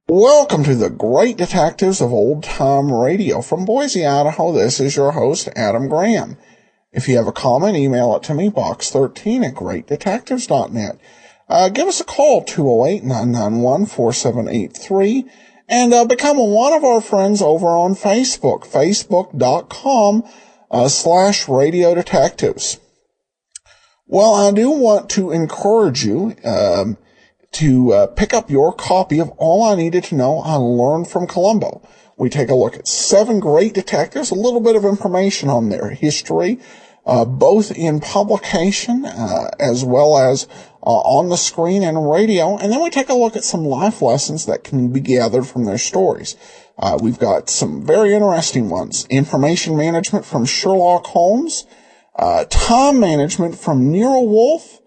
Welcome to the Great Detectives of Old Time Radio. From Boise, Idaho, this is your host, Adam Graham. If you have a comment, email it to me, box13@greatdetectives.net. Give us a call, 208-991-4783, and become one of our friends over on Facebook, facebook.com/Radio Detectives. Well, I do want to encourage you to pick up your copy of All I Needed to Know I Learned from Columbo. We take a look at 7 great detectives, a little bit of information on their history, both in publication as well as on the screen and radio, and then we take a look at some life lessons that can be gathered from their stories. We've got some very interesting ones. Information management from Sherlock Holmes, time management from Nero Wolfe,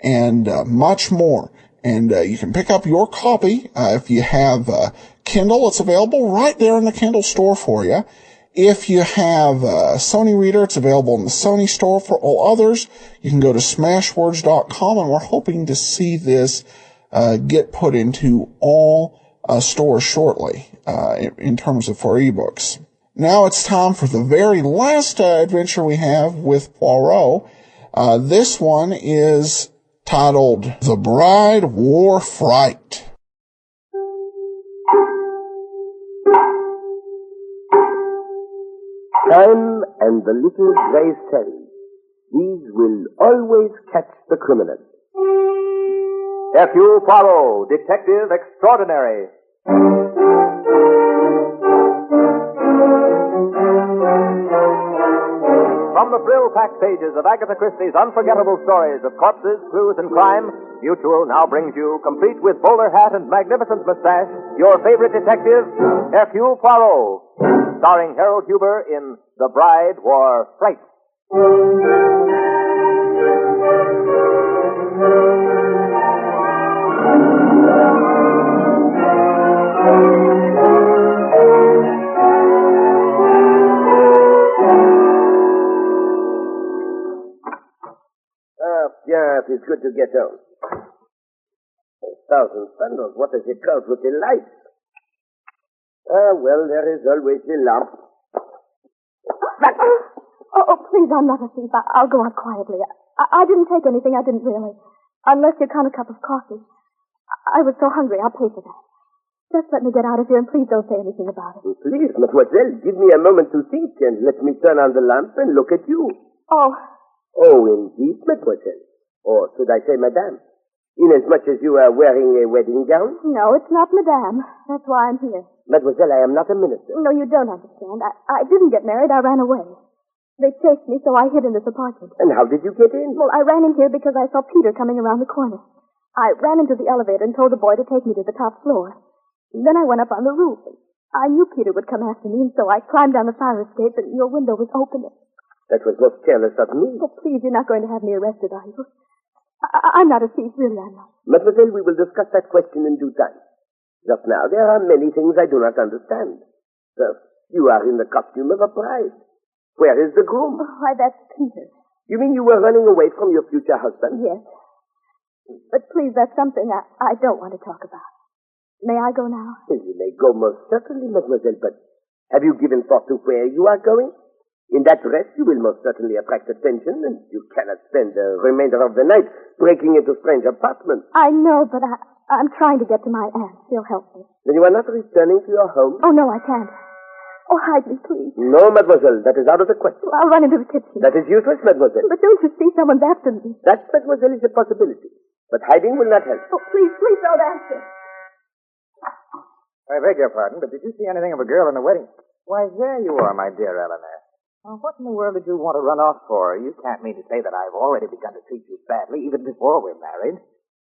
and much more. And you can pick up your copy if you have Kindle. It's available right there in the Kindle store for you. If you have a Sony reader, it's available in the Sony store. For all others, you can go to smashwords.com, and we're hoping to see this get put into all stores shortly in terms of for ebooks. Now it's time for the very last adventure we have with Poirot. This one is titled The Bride Wore Fright. Time and the little grey cells. These will always catch the criminal. Hercule Poirot, Detective Extraordinary. From the thrill-packed pages of Agatha Christie's unforgettable stories of corpses, clues, and crime, Mutual now brings you, complete with bowler hat and magnificent mustache, your favorite detective, Hercule Poirot, starring Harold Huber in The Bride Wore Fright. Yes, it's good to get home. 1,000 thunders, what does it cost with the lights? Well, there is always the lamp. Oh, please, I'm not a thief. I'll go out quietly. I didn't take anything. I didn't really. Unless you count a cup of coffee. I was so hungry, I'll pay for that. Just let me get out of here, and please don't say anything about it. Please, mademoiselle, give me a moment to think, and let me turn on the lamp and look at you. Oh. Oh, indeed, mademoiselle. Or should I say madame? Inasmuch as you are wearing a wedding gown? No, it's not madame. That's why I'm here. Mademoiselle, I am not a minister. No, you don't understand. I didn't get married. I ran away. They chased me, so I hid in this apartment. And how did you get in? Well, I ran in here because I saw Peter coming around the corner. I ran into the elevator and told the boy to take me to the top floor. Then I went up on the roof. I knew Peter would come after me, and so I climbed down the fire escape, and your window was open. That was most careless of me. Oh, please, you're not going to have me arrested, are you? I'm not a thief, really, I'm not. Mademoiselle, we will discuss that question in due time. Just now, there are many things I do not understand. First, you are in the costume of a bride. Where is the groom? Oh, why, that's Peter. You mean you were running away from your future husband? Yes. But please, that's something I don't want to talk about. May I go now? You may go most certainly, mademoiselle, but have you given thought to where you are going? In that dress, you will most certainly attract attention, and you cannot spend the remainder of the night breaking into strange apartments. I know, but I'm trying to get to my aunt. She'll help me. Then you are not returning to your home? Oh, no, I can't. Oh, hide me, please. No, mademoiselle, that is out of the question. Well, I'll run into the kitchen. That is useless, mademoiselle. But don't you see someone's after me? That, mademoiselle, is a possibility. But hiding will not help. Oh, please don't answer. I beg your pardon, but did you see anything of a girl in the wedding? Why, there you are, my dear Eleanor. Well, what in the world did you want to run off for? You can't mean to say that I've already begun to treat you badly, even before we're married.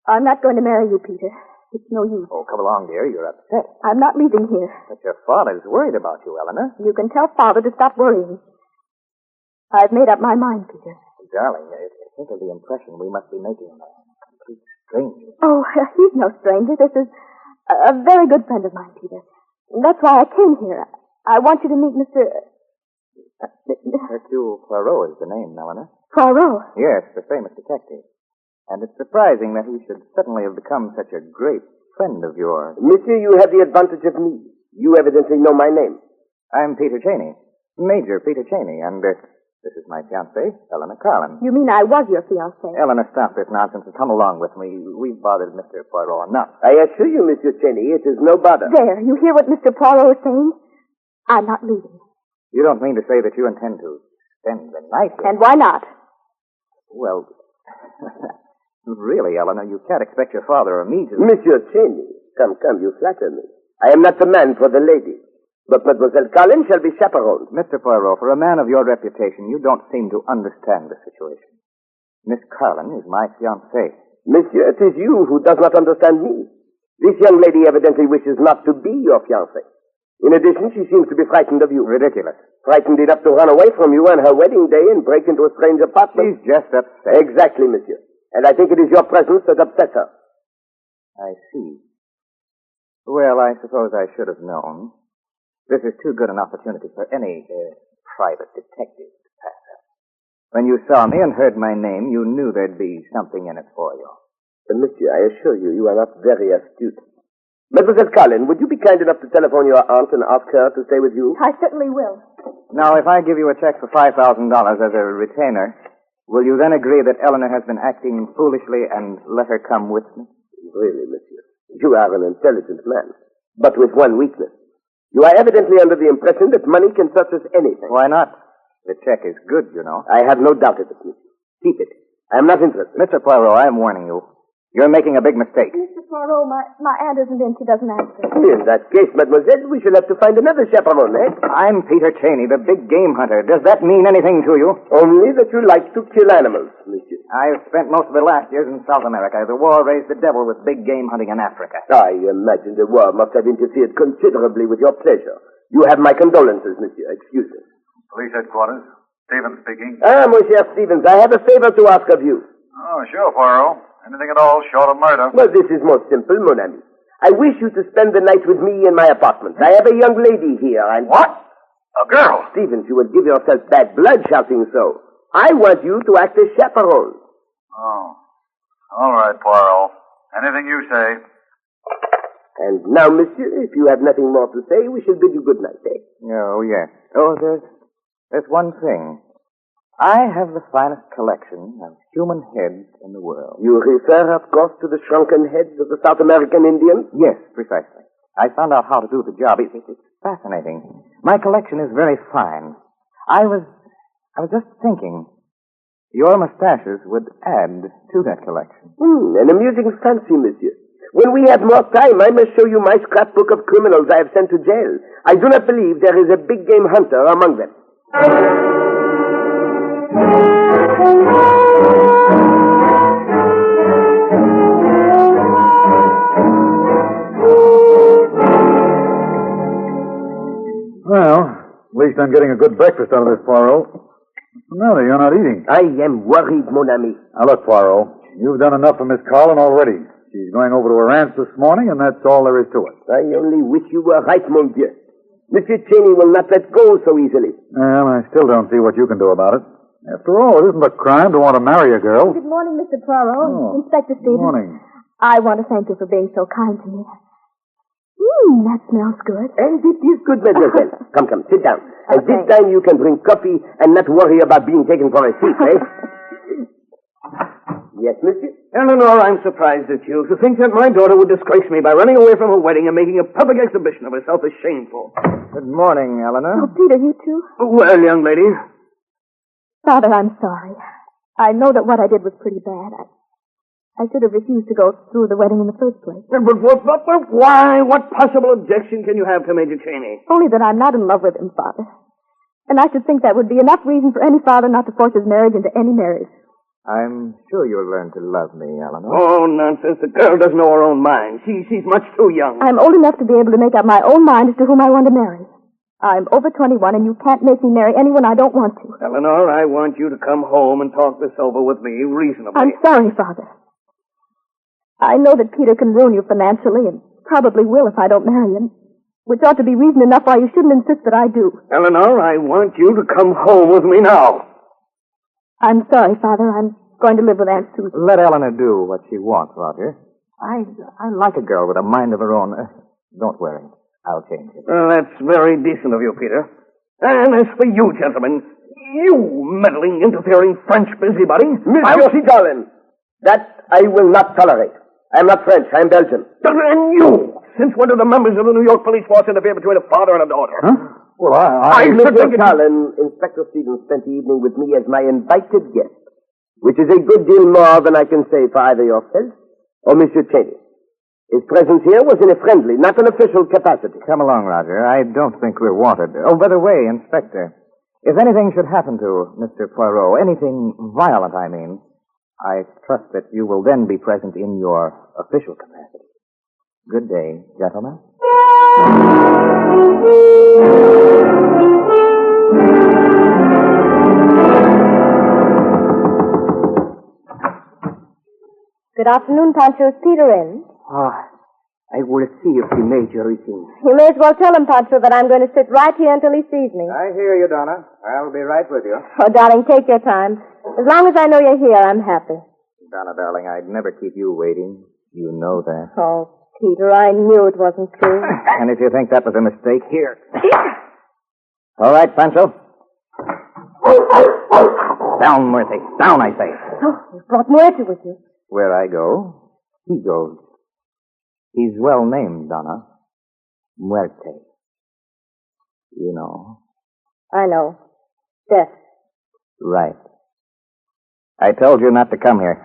I'm not going to marry you, Peter. It's no use. Oh, come along, dear. You're upset. I'm not leaving here. But your father's worried about you, Eleanor. You can tell Father to stop worrying. I've made up my mind, Peter. Darling, think of the impression we must be making on a complete stranger. Oh, he's no stranger. This is a very good friend of mine, Peter. That's why I came here. I want you to meet Mr. Hercule Poirot is the name, Eleanor. Poirot? Yes, the famous detective. And it's surprising that he should suddenly have become such a great friend of yours. Monsieur, you have the advantage of me. You evidently know my name. I'm Peter Cheney. Major Peter Cheney, and this is my fiancée, Eleanor Carlin. You mean I was your fiancée? Eleanor, stop this nonsense and come along with me. We've bothered Mr. Poirot enough. I assure you, Monsieur Cheney, it is no bother. There, you hear what Mr. Poirot is saying? I'm not leaving. You don't mean to say that you intend to spend the night here? And why not? Well, really, Eleanor, you can't expect your father or me to... Monsieur Cheney, come, you flatter me. I am not the man for the lady. But Mademoiselle Carlin shall be chaperoned. Mr. Poirot, for a man of your reputation, you don't seem to understand the situation. Miss Carlin is my fiancée. Monsieur, it is you who does not understand me. This young lady evidently wishes not to be your fiancée. In addition, she seems to be frightened of you. Ridiculous. Frightened enough to run away from you on her wedding day and break into a strange apartment. She's just upset. Exactly, monsieur. And I think it is your presence that upsets her. I see. Well, I suppose I should have known. This is too good an opportunity for any private detective to pass up. When you saw me and heard my name, you knew there'd be something in it for you. Monsieur, I assure you, you are not very astute. Mademoiselle Carlin, would you be kind enough to telephone your aunt and ask her to stay with you? I certainly will. Now, if I give you a check for $5,000 as a retainer, will you then agree that Eleanor has been acting foolishly and let her come with me? Really, monsieur, you are an intelligent man, but with one weakness. You are evidently under the impression that money can purchase anything. Why not? The check is good, you know. I have no doubt of it, monsieur. Keep it. I am not interested. Mr. Poirot, I am warning you. You're making a big mistake. Mr. Poirot, my aunt isn't in. She doesn't answer. In that case, mademoiselle, we shall have to find another chaperone, eh? I'm Peter Cheney, the big game hunter. Does that mean anything to you? Only that you like to kill animals, monsieur. I've spent most of the last years in South America. The war raised the devil with big game hunting in Africa. I imagine the war must have interfered considerably with your pleasure. You have my condolences, monsieur. Excuse me. Police headquarters. Stevens speaking. Ah, Monsieur Stevens, I have a favor to ask of you. Oh, sure, Poirot. Anything at all short of murder. Well, this is most simple, mon ami. I wish you to spend the night with me in my apartment. I have a young lady here, and... What? A girl? Stevens, you will give yourself bad blood shouting so. I want you to act as chaperone. Oh. All right, Poirot. Anything you say. And now, monsieur, if you have nothing more to say, we shall bid you good night, eh? Oh, yes. Oh, there's one thing. I have the finest collection of human heads in the world. You refer, of course, to the shrunken heads of the South American Indians? Yes, precisely. I found out how to do the job. It's fascinating. My collection is very fine. I was just thinking, your mustaches would add to that collection. An amusing fancy, monsieur. When we have more time, I must show you my scrapbook of criminals I have sent to jail. I do not believe there is a big game hunter among them. Well, at least I'm getting a good breakfast out of this, Poirot. What's the matter? You're not eating. I am worried, mon ami. Now, look, Poirot, you've done enough for Miss Carlin already. She's going over to her aunt's this morning, and that's all there is to it. I only wish you were right, mon Dieu. Monsieur Cheney will not let go so easily. Well, I still don't see what you can do about it. After all, it isn't a crime to want to marry a girl. Good morning, Mr. Poirot. Oh, Inspector Stevens. Good morning. I want to thank you for being so kind to me. That smells good. And it is good, mademoiselle. Come, sit down. And Okay. this time you can drink coffee and not worry about being taken for a thief, eh? Yes, monsieur? Eleanor, I'm surprised at you. To think that my daughter would disgrace me by running away from her wedding and making a public exhibition of herself is shameful. Good morning, Eleanor. Oh, Peter, you too? Well, young lady, Father, I'm sorry. I know that what I did was pretty bad. I should have refused to go through the wedding in the first place. but why? What possible objection can you have to Major Cheney? Only that I'm not in love with him, Father. And I should think that would be enough reason for any father not to force his marriage into any marriage. I'm sure you'll learn to love me, Eleanor. Oh, nonsense. The girl doesn't know her own mind. She's much too young. I'm old enough to be able to make up my own mind as to whom I want to marry. I'm over 21, and you can't make me marry anyone I don't want to. Eleanor, I want you to come home and talk this over with me reasonably. I'm sorry, Father. I know that Peter can ruin you financially, and probably will if I don't marry him, which ought to be reason enough why you shouldn't insist that I do. Eleanor, I want you to come home with me now. I'm sorry, Father. I'm going to live with Aunt Susan. Let Eleanor do what she wants, Roger. I like a girl with a mind of her own. Don't worry. I'll change it. Well, that's very decent of you, Peter. And as for you, gentlemen, you meddling, interfering French busybody... Monsieur Sidolin, that I will not tolerate. I'm not French. I'm Belgian. And you! Since when do the members of the New York police force interfere between a father and a daughter? Huh? Well, I Mr. Cullen, Inspector Stevens spent the evening with me as my invited guest, which is a good deal more than I can say for either yourself or Monsieur Cheney. His presence here was in a friendly, not an official capacity. Come along, Roger. I don't think we're wanted. Oh, by the way, Inspector, if anything should happen to Mr. Poirot, anything violent, I mean, I trust that you will then be present in your official capacity. Good day, gentlemen. Good afternoon, Pancho. Is Peter in? I will see if the major is in. You may as well tell him, Pancho, that I'm going to sit right here until he sees me. I hear you, Donna. I'll be right with you. Oh, darling, take your time. As long as I know you're here, I'm happy. Donna, darling, I'd never keep you waiting. You know that. Oh, Peter, I knew it wasn't true. And if you think that was a mistake, here. All right, Pancho. Down, Murphy. Down, I say. Oh, you brought Muerte with you. Where I go, he goes. He's well named, Donna. Muerte. You know. I know. Death. Right. I told you not to come here.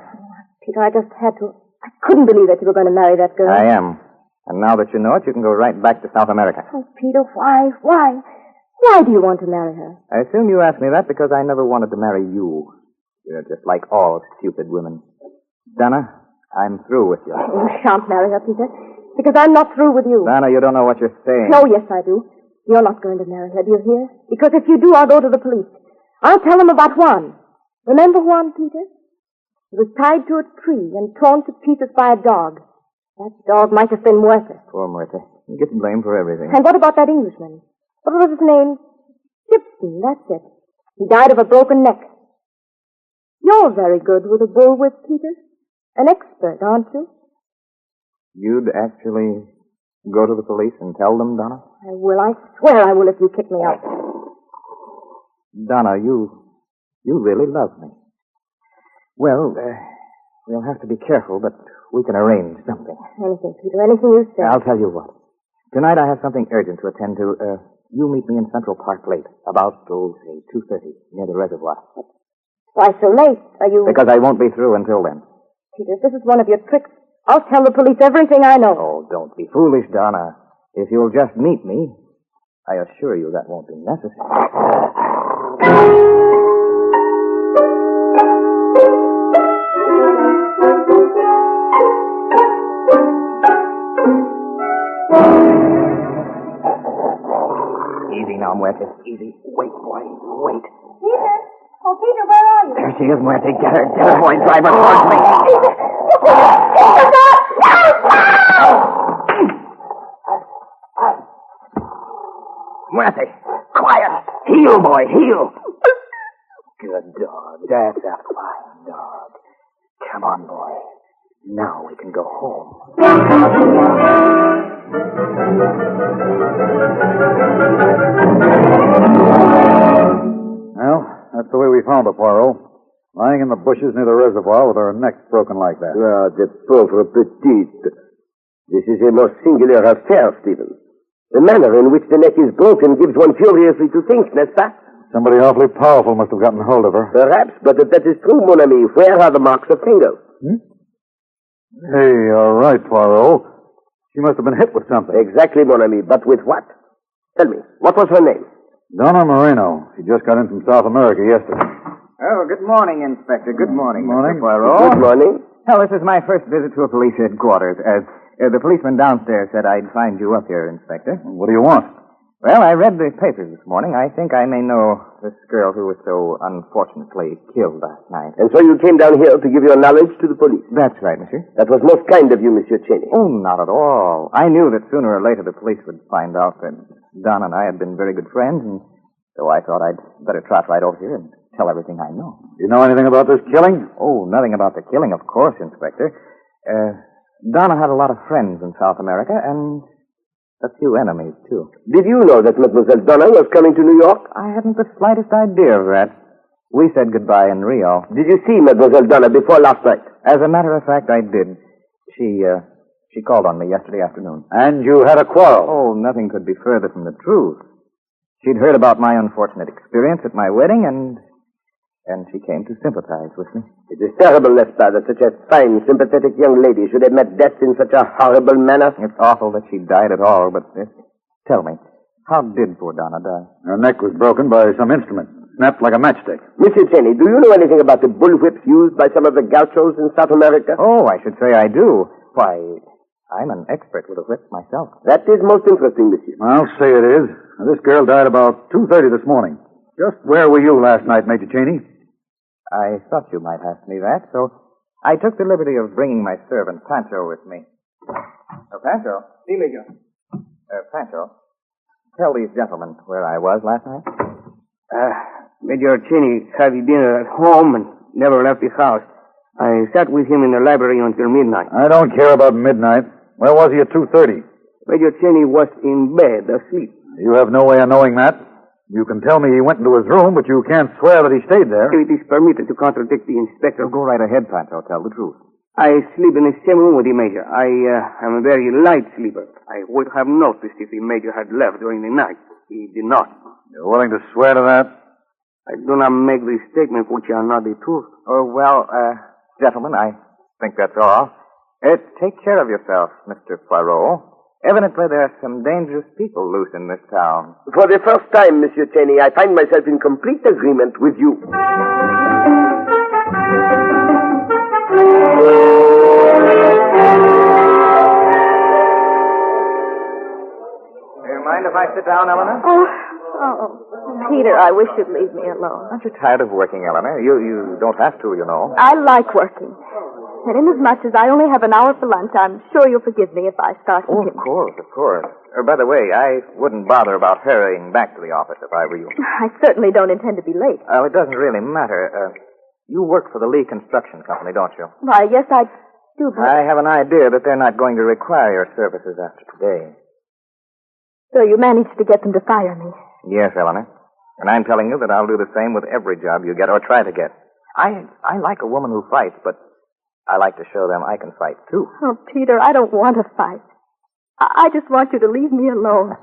Peter, I just had to. I couldn't believe that you were going to marry that girl. I am. And now that you know it, you can go right back to South America. Oh, Peter, why? Why do you want to marry her? I assume you asked me that because I never wanted to marry you. You're just like all stupid women. Donna, I'm through with you. You shan't marry her, Peter, because I'm not through with you. Donna, you don't know what you're saying. No, yes, I do. You're not going to marry her, do you hear? Because if you do, I'll go to the police. I'll tell them about Juan. Remember Juan, Peter? He was tied to a tree and torn to pieces by a dog. That dog might have been Muerte. Poor Muerte. He gets blamed for everything. And what about that Englishman? What was his name? Gibson, that's it. He died of a broken neck. You're very good with a bullwhip, Peter. An expert, aren't you? You'd actually go to the police and tell them, Donna? I will. I swear I will if you kick me out. Donna, you really love me. Well, we'll have to be careful, but we can arrange something. Anything, Peter, anything you say. I'll tell you what. Tonight I have something urgent to attend to. You meet me in Central Park late, about, say, 2:30, near the reservoir. Why so late? Are you... Because I won't be through until then. Peter, if this is one of your tricks, I'll tell the police everything I know. Oh, don't be foolish, Donna. If you'll just meet me, I assure you that won't be necessary. Easy now, Muerte. Easy. Wait, boy. Wait. Peter! Oh, Peter, where are you? There she is, Muerte. Get her, boy. Drive her towards me. Muerte, quiet. Heel, boy, heel. Good dog. That's a fine dog. Come on, boy. Now we can go home. Well, that's the way we found her, Poirot. Lying in the bushes near the reservoir with her neck broken like that. Ah, the pauvre petite. This is a most singular affair, Stephen. The manner in which the neck is broken gives one furiously to think, n'est-ce pas? Somebody awfully powerful must have gotten hold of her. Perhaps, but if that is true, mon ami, where are the marks of fingers? Hey, all right, Poirot. She must have been hit with something. Exactly, mon ami, but with what? Tell me, what was her name? Donna Moreno. She just got in from South America yesterday. Oh, good morning, Inspector. Good morning, Morning. Mr. Poirot. Good morning. Oh, this is my first visit to a police headquarters. The policeman downstairs said I'd find you up here, Inspector. What do you want? Well, I read the papers this morning. I think I may know this girl who was so unfortunately killed last night. And so you came down here to give your knowledge to the police. That's right, monsieur. That was most kind of you, Monsieur Cheney. Oh, not at all. I knew that sooner or later the police would find out that Don and I had been very good friends, and so I thought I'd better trot right over here and tell everything I know. You know anything about this killing? Oh, nothing about the killing, of course, Inspector. Donna had a lot of friends in South America, and a few enemies, too. Did you know that Mademoiselle Donna was coming to New York? I hadn't the slightest idea of that. We said goodbye in Rio. Did you see Mademoiselle Donna before last night? As a matter of fact, I did. She called on me yesterday afternoon. And you had a quarrel? Oh, nothing could be further from the truth. She'd heard about my unfortunate experience at my wedding, and she came to sympathize with me. It is terrible, n'est-ce pas, that such a fine, sympathetic young lady should have met death in such a horrible manner? It's awful that she died at all, but tell me, how did poor Donna die? Her neck was broken by some instrument. Snapped like a matchstick. Monsieur Cheney, do you know anything about the bullwhips used by some of the gauchos in South America? Oh, I should say I do. Why, I'm an expert with a whip myself. That is most interesting, monsieur. I'll say it is. This girl died about 2:30 this morning. Just where were you last night, Major Cheney? I thought you might ask me that, so I took the liberty of bringing my servant, Pancho, with me. Oh, Pancho. See, Major. Pancho, tell these gentlemen where I was last night. Major Cheney had dinner at home and never left his house. I sat with him in the library until midnight. I don't care about midnight. Where was he at 2:30? Major Cheney was in bed, asleep. You have no way of knowing that. You can tell me he went into his room, but you can't swear that he stayed there. It is permitted to contradict the inspector. Go right ahead, Pancho. Tell the truth. I sleep in the same room with the Major. I am a very light sleeper. I would have noticed if the Major had left during the night. He did not. You're willing to swear to that? I do not make these statements which are not the truth. Oh, well, gentlemen, I think that's all. Take care of yourself, Mr. Poirot. Evidently, there are some dangerous people loose in this town. For the first time, Monsieur Cheney, I find myself in complete agreement with you. Do you mind if I sit down, Eleanor? Oh, Peter, I wish you'd leave me alone. Aren't you tired of working, Eleanor? You don't have to, you know. I like working. And inasmuch as I only have an hour for lunch, I'm sure you'll forgive me if I start Oh, of course, of course. By the way, I wouldn't bother about hurrying back to the office if I were you. I certainly don't intend to be late. Oh, it doesn't really matter. You work for the Lee Construction Company, don't you? Why, yes, I do, but... I have an idea that they're not going to require your services after today. So you managed to get them to fire me. Yes, Eleanor. And I'm telling you that I'll do the same with every job you get or try to get. I like a woman who fights, but I like to show them I can fight, too. Oh, Peter, I don't want to fight. I just want you to leave me alone.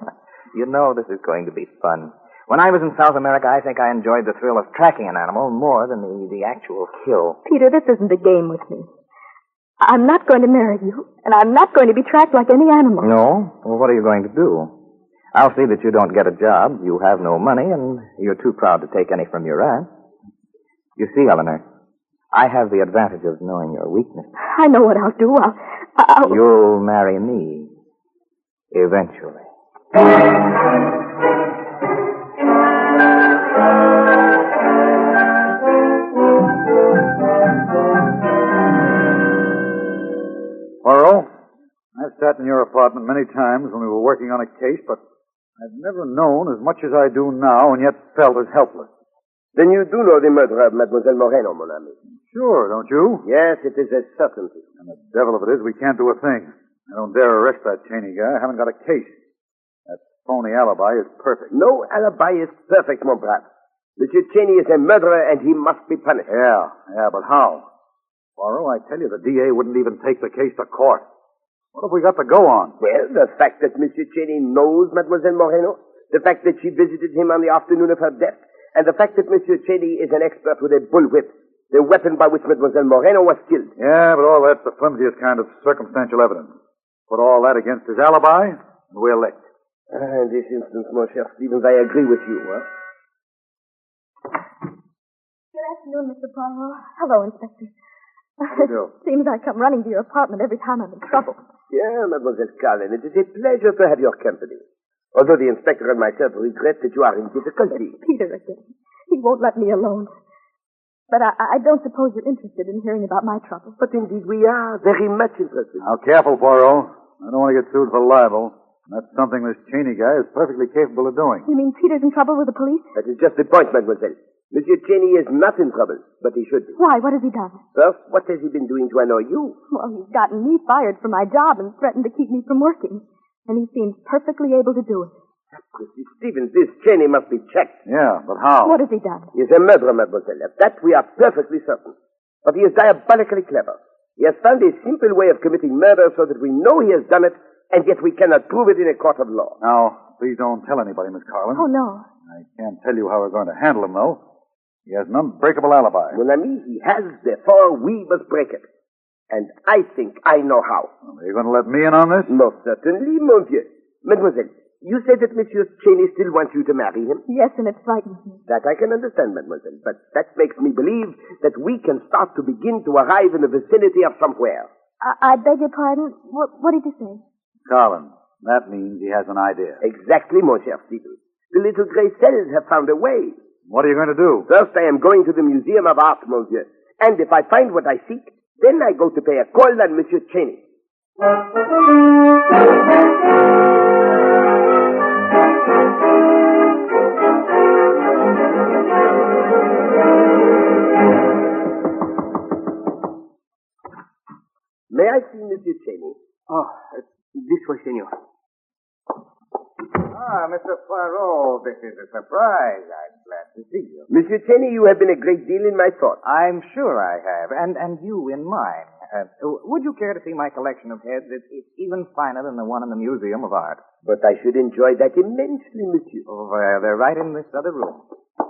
You know this is going to be fun. When I was in South America, I think I enjoyed the thrill of tracking an animal more than the actual kill. Peter, this isn't a game with me. I'm not going to marry you, and I'm not going to be tracked like any animal. No? Well, what are you going to do? I'll see that you don't get a job, you have no money, and you're too proud to take any from your aunt. You see, Eleanor, I have the advantage of knowing your weakness. I know what I'll do. I'll... You'll marry me. Eventually. Poirot, I've sat in your apartment many times when we were working on a case, but I've never known as much as I do now and yet felt as helpless. Then you do know the murder of Mademoiselle Moreno, mon ami. Sure, don't you? Yes, it is a certainty. And the devil of it is we can't do a thing. I don't dare arrest that Cheney guy. I haven't got a case. That phony alibi is perfect. No alibi is perfect, mon brave. Monsieur Cheney is a murderer and he must be punished. Yeah, but how? Poirot, I tell you, the DA wouldn't even take the case to court. What have we got to go on? Well, the fact that Monsieur Cheney knows Mademoiselle Moreno, the fact that she visited him on the afternoon of her death, and the fact that Monsieur Cheney is an expert with a bullwhip, the weapon by which Mademoiselle Moreno was killed. Yeah, but all that's the flimsiest kind of circumstantial evidence. Put all that against his alibi, and we're licked. In this instance, mon cher Stevens, I agree with you. Can I afternoon, Mr. Poirot. Hello, Inspector. How do you do? Seems I come running to your apartment every time I'm in trouble. Yeah, Mademoiselle Carlin, it is a pleasure to have your company. Although the inspector and myself regret that you are in difficulty. It's Peter again. He won't let me alone. But I don't suppose you're interested in hearing about my trouble. But indeed we are very much interested. Now, careful, Poirot. I don't want to get sued for libel. That's something this Cheney guy is perfectly capable of doing. You mean Peter's in trouble with the police? That is just the point, mademoiselle. Monsieur Cheney is not in trouble, but he should be. Why? What has he done? First, what has he been doing to annoy you? Well, he's gotten me fired from my job and threatened to keep me from working. And he seems perfectly able to do it. Mrs. Stevens, this Cheney must be checked. Yeah, but how? What has he done? He is a murderer, mademoiselle. Of that we are perfectly certain. But he is diabolically clever. He has found a simple way of committing murder so that we know he has done it, and yet we cannot prove it in a court of law. Now, please don't tell anybody, Miss Carlin. Oh, no. I can't tell you how we're going to handle him, though. He has an unbreakable alibi. Mon ami, he has, therefore we must break it. And I think I know how. Are you going to let me in on this? Most certainly, mon vieux. Mademoiselle, you say that Monsieur Cheney still wants you to marry him? Yes, and it frightens me. That I can understand, mademoiselle. But that makes me believe that we can start to begin to arrive in the vicinity of somewhere. I beg your pardon? What did you say? Carlin, that means he has an idea. Exactly, mon cher Stevens. The little gray cells have found a way. What are you going to do? First, I am going to the Museum of Art, mon vieux. And if I find what I seek, then I go to pay a call on Monsieur Cheney. May I see Monsieur Cheney? Oh, this way, senor. Ah, Mr. Poirot, this is a surprise. I'm glad to see you. Monsieur Cheney, you have been a great deal in my thoughts. I'm sure I have, and you in mine. Would you care to see my collection of heads? It's even finer than the one in the Museum of Art. But I should enjoy that immensely, monsieur. Oh, they're right in this other room.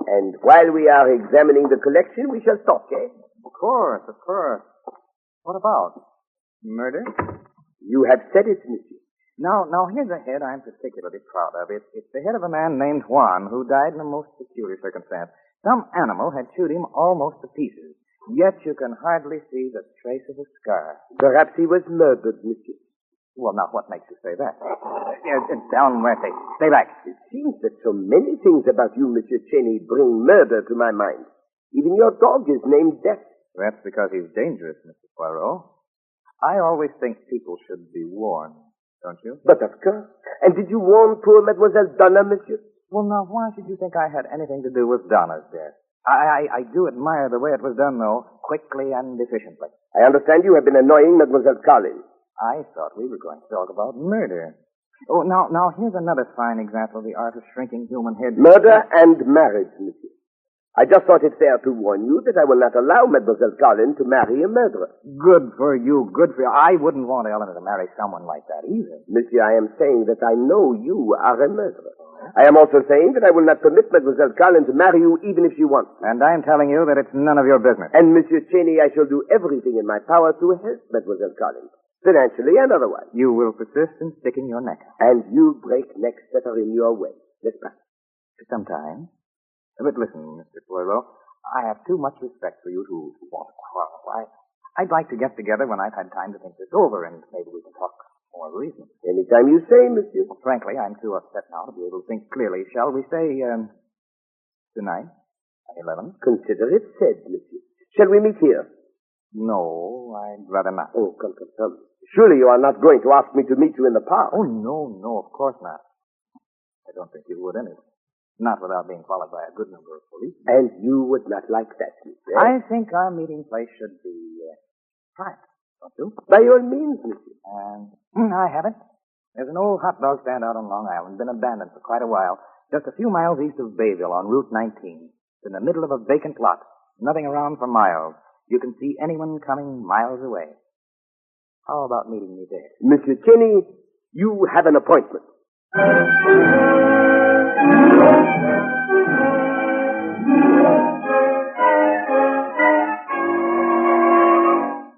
And while we are examining the collection, we shall talk, eh? Of course, of course. What about? Murder? You have said it, monsieur. Now, here's a head I'm particularly proud of. It's the head of a man named Juan who died in a most peculiar circumstance. Some animal had chewed him almost to pieces, yet you can hardly see the trace of a scar. Perhaps he was murdered, monsieur. Well, now, what makes you say that? Down, Murphy. Stay back. It seems that so many things about you, Monsieur Cheney, bring murder to my mind. Even your dog is named Death. That's because he's dangerous, Mr. Poirot. I always think people should be warned. Don't you? But of course. And did you warn poor Mademoiselle Donna, monsieur? Well, now, why should you think I had anything to do with Donna's death? I do admire the way it was done, though, quickly and efficiently. I understand you have been annoying Mademoiselle Carlin. I thought we were going to talk about murder. Oh, now, here's another fine example of the art of shrinking human heads. Murder and marriage, monsieur. I just thought it fair to warn you that I will not allow Mademoiselle Carlin to marry a murderer. Good for you, good for you. I wouldn't want Eleanor to marry someone like that either. Monsieur, I am saying that I know you are a murderer. I am also saying that I will not permit Mademoiselle Carlin to marry you even if she wants. And I'm telling you that it's none of your business. And Monsieur Cheney, I shall do everything in my power to help Mademoiselle Carlin, financially and otherwise. You will persist in sticking your neck out. And you break necks that are in your way. Let's pass. Sometimes. But listen, Mr. Poirot, I have too much respect for you to want to quarrel. I'd like to get together when I've had time to think this over, and maybe we can talk more reasonably. Anytime you say, monsieur. Well, frankly, I'm too upset now to be able to think clearly. Shall we say, tonight at 11? Consider it said, monsieur. Shall we meet here? No, I'd rather not. Oh, come. Surely you are not going to ask me to meet you in the park. Oh, no, of course not. I don't think you would anyway. Not without being followed by a good number of police. And you would not like that, monsieur? I think our meeting place should be Fright, don't you? By all means, monsieur. And I have it. There's an old hot dog stand out on Long Island, been abandoned for quite a while, just a few miles east of Bayville on Route 19. It's in the middle of a vacant lot. Nothing around for miles. You can see anyone coming miles away. How about meeting me there? Monsieur Cheney, you have an appointment.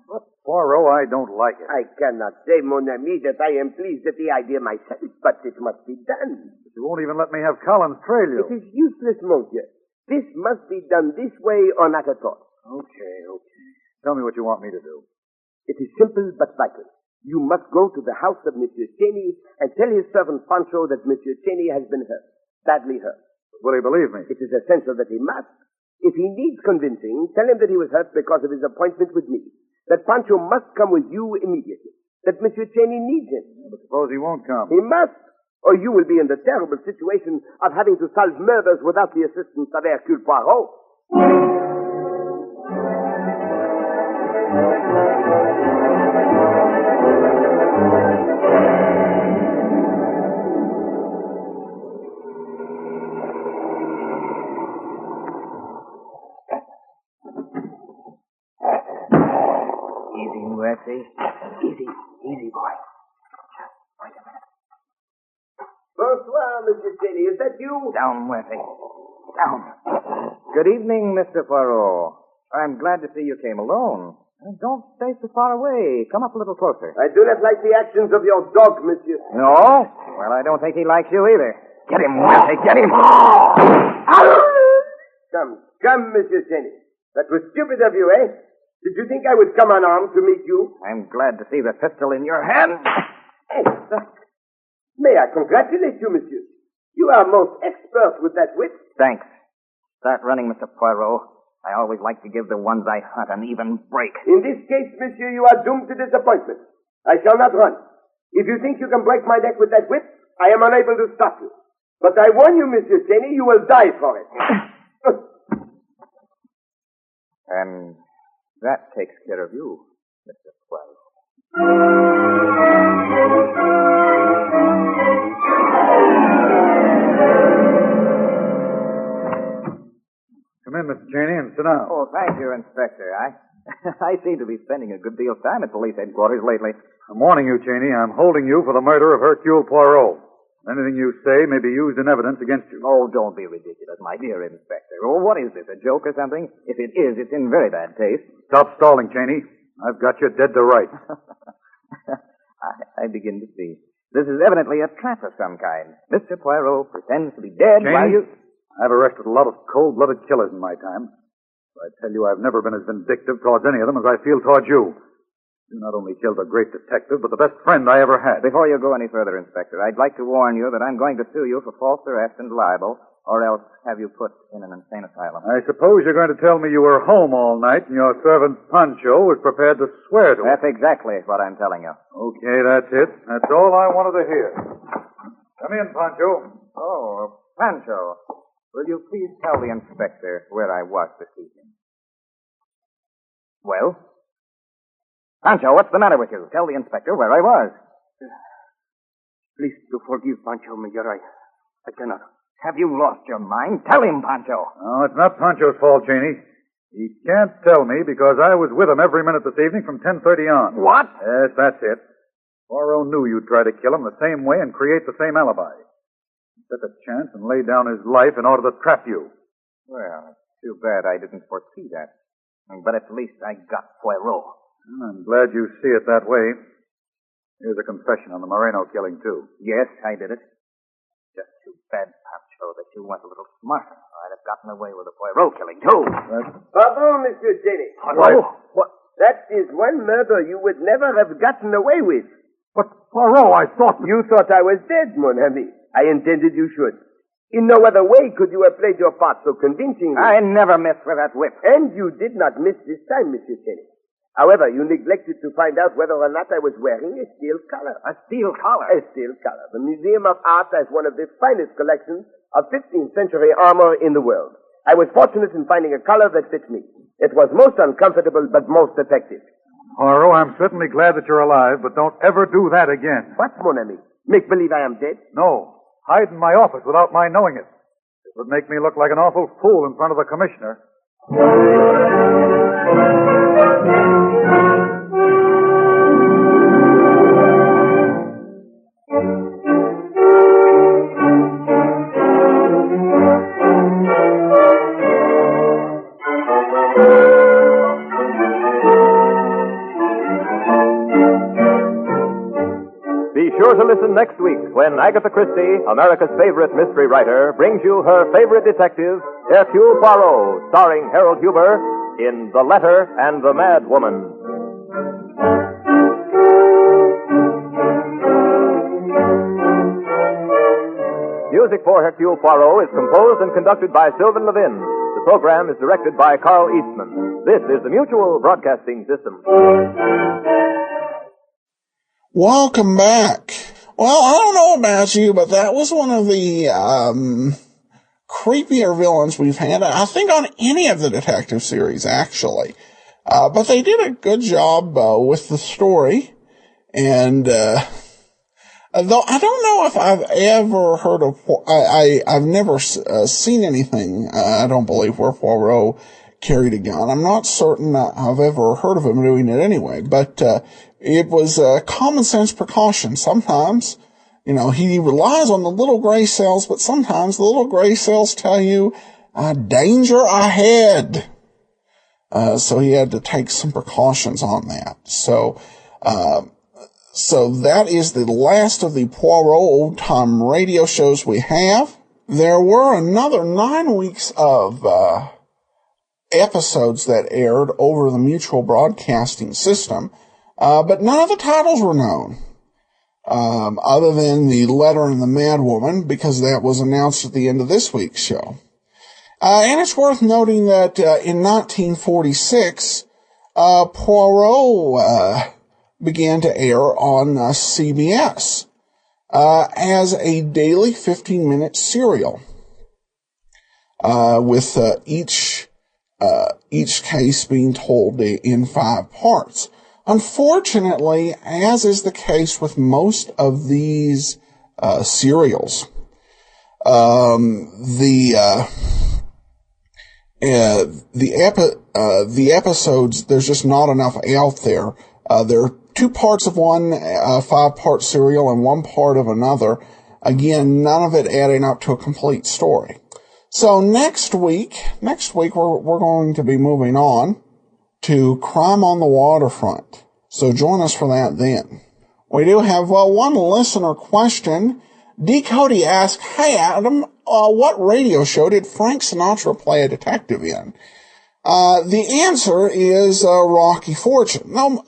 But, Poirot, I don't like it. I cannot say, mon ami, that I am pleased at the idea myself, but it must be done. But you won't even let me have Collins trail you. It is useless, monsieur. This must be done this way or not at all. Okay. Tell me what you want me to do. It is simple but vital. You must go to the house of Monsieur Cheney and tell his servant Pancho that Monsieur Cheney has been hurt, badly hurt. Will he believe me? It is essential that he must. If he needs convincing, tell him that he was hurt because of his appointment with me, that Pancho must come with you immediately, that Monsieur Cheney needs him. But suppose he won't come. He must, or you will be in the terrible situation of having to solve murders without the assistance of Hercule Poirot. Easy, Muerte. Easy, boy. Wait a minute. Bonsoir, Monsieur Cheney. Is that you? Down, Muerte. Down. Good evening, Mr. Poirot. I'm glad to see you came alone. Don't stay so far away. Come up a little closer. I do not like the actions of your dog, Monsieur. No? Well, I don't think he likes you either. Get him, Muerte. Get him. Come, Monsieur Cheney. That was stupid of you, eh? Did you think I would come unarmed to meet you? I'm glad to see the pistol in your hand. Hey, may I congratulate you, Monsieur? You are most expert with that whip. Thanks. Start running, Mr. Poirot. I always like to give the ones I hunt an even break. In this case, Monsieur, you are doomed to disappointment. I shall not run. If you think you can break my neck with that whip, I am unable to stop you. But I warn you, Monsieur Cheney, you will die for it. And that takes care of you, Mr. Poirot. Come in, Mr. Cheney, and sit down. Oh, thank you, Inspector. I seem to be spending a good deal of time at police headquarters lately. I'm warning you, Cheney. I'm holding you for the murder of Hercule Poirot. Anything you say may be used in evidence against you. Oh, don't be ridiculous, my dear Inspector. Oh, what is this, a joke or something? If it is, it's in very bad taste. Stop stalling, Cheney. I've got you dead to rights. I begin to see. This is evidently a trap of some kind. Mr. Poirot pretends to be dead Cheney, while you... I've arrested a lot of cold-blooded killers in my time. I tell you, I've never been as vindictive towards any of them as I feel towards you. You not only killed a great detective, but the best friend I ever had. Before you go any further, Inspector, I'd like to warn you that I'm going to sue you for false arrest and libel, or else have you put in an insane asylum. I suppose you're going to tell me you were home all night and your servant Pancho was prepared to swear to it. That's exactly what I'm telling you. Okay, that's it. That's all I wanted to hear. Come in, Pancho. Oh, Pancho, will you please tell the Inspector where I was this evening? Well? Pancho, what's the matter with you? Tell the Inspector where I was. Please to forgive Pancho, Major. I cannot. Have you lost your mind? Tell him, Pancho. No, it's not Pancho's fault, Cheney. He can't tell me because I was with him every minute this evening from 10:30 on. What? Yes, that's it. Poirot knew you'd try to kill him the same way and create the same alibi. He took a chance and laid down his life in order to trap you. Well, it's too bad I didn't foresee that. But at least I got Poirot. I'm glad you see it that way. Here's a confession on the Moreno killing, too. Yes, I did it. Just too bad, Pancho, that you weren't a little smarter. I'd have gotten away with the Poirot killing, too. Pardon, Monsieur Cheney. What? That is one murder you would never have gotten away with. But, Poirot, I thought... You thought I was dead, mon ami. I intended you should. In no other way could you have played your part so convincingly. I never miss with that whip. And you did not miss this time, Monsieur Cheney. However, you neglected to find out whether or not I was wearing a steel collar. A steel collar? A steel collar. The Museum of Art has one of the finest collections of 15th century armor in the world. I was fortunate in finding a collar that fit me. It was most uncomfortable, but most effective. Poirot, I'm certainly glad that you're alive, but don't ever do that again. What, mon ami? Make believe I am dead? No. Hide in my office without my knowing it. It would make me look like an awful fool in front of the commissioner. Be sure to listen Listen next week when Agatha Christie, America's favorite mystery writer, brings you her favorite detective, Hercule Poirot, starring Harold Huber in The Letter and the Mad Woman. Music for Hercule Poirot is composed and conducted by Sylvan Levin. The program is directed by Carl Eastman. This is the Mutual Broadcasting System. Welcome back. Well, I don't know about you, but that was one of the creepier villains we've had, I think, on any of the detective series, actually. But they did a good job with the story. And though I don't know if I've ever heard of, I've never seen anything, I don't believe, where Poirot carried a gun. I'm not certain I've ever heard of him doing it anyway, but it was common sense precaution. Sometimes, he relies on the little gray cells, but sometimes the little gray cells tell you, danger ahead. So he had to take some precautions on that. So that is the last of the Poirot old-time radio shows we have. There were another 9 weeks of episodes that aired over the Mutual Broadcasting System, but none of the titles were known, other than The Letter and the Mad Woman, because that was announced at the end of this week's show. And it's worth noting that in 1946, Poirot began to air on CBS as a daily 15-minute serial, with each case being told in 5 parts. Unfortunately, as is the case with most of these serials, the episodes, there's just not enough out there. There are 2 parts of one 5-part serial and 1 part of another. Again, none of it adding up to a complete story. So next week we're going to be moving on to Crime on the Waterfront. So join us for that then. We do have, one listener question. D. Cody asks, "Hey Adam, what radio show did Frank Sinatra play a detective in?" The answer is Rocky Fortune. Now,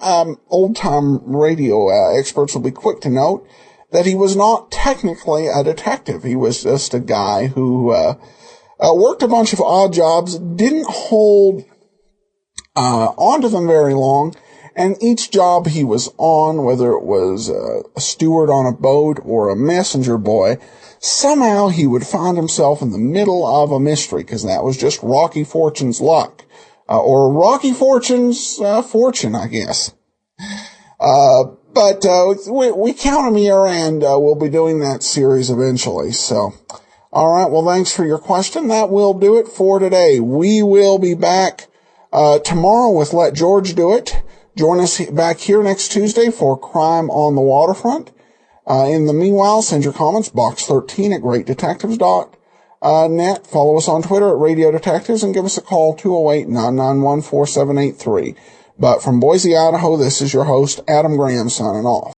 old-time radio experts will be quick to note that he was not technically a detective. He was just a guy who worked a bunch of odd jobs, didn't hold onto them very long, and each job he was on, whether it was a steward on a boat or a messenger boy, somehow he would find himself in the middle of a mystery, because that was just Rocky Fortune's luck. Or Rocky Fortune's fortune, I guess. But we count him here, and we'll be doing that series eventually. So, all right, well, thanks for your question. That will do it for today. We will be back tomorrow with Let George Do It. Join us back here next Tuesday for Crime on the Waterfront. In the meanwhile, send your comments, box 13 at greatdetectives.net. Follow us on Twitter at Radio Detectives and give us a call, 208-991-4783. But from Boise, Idaho, this is your host, Adam Graham, signing off.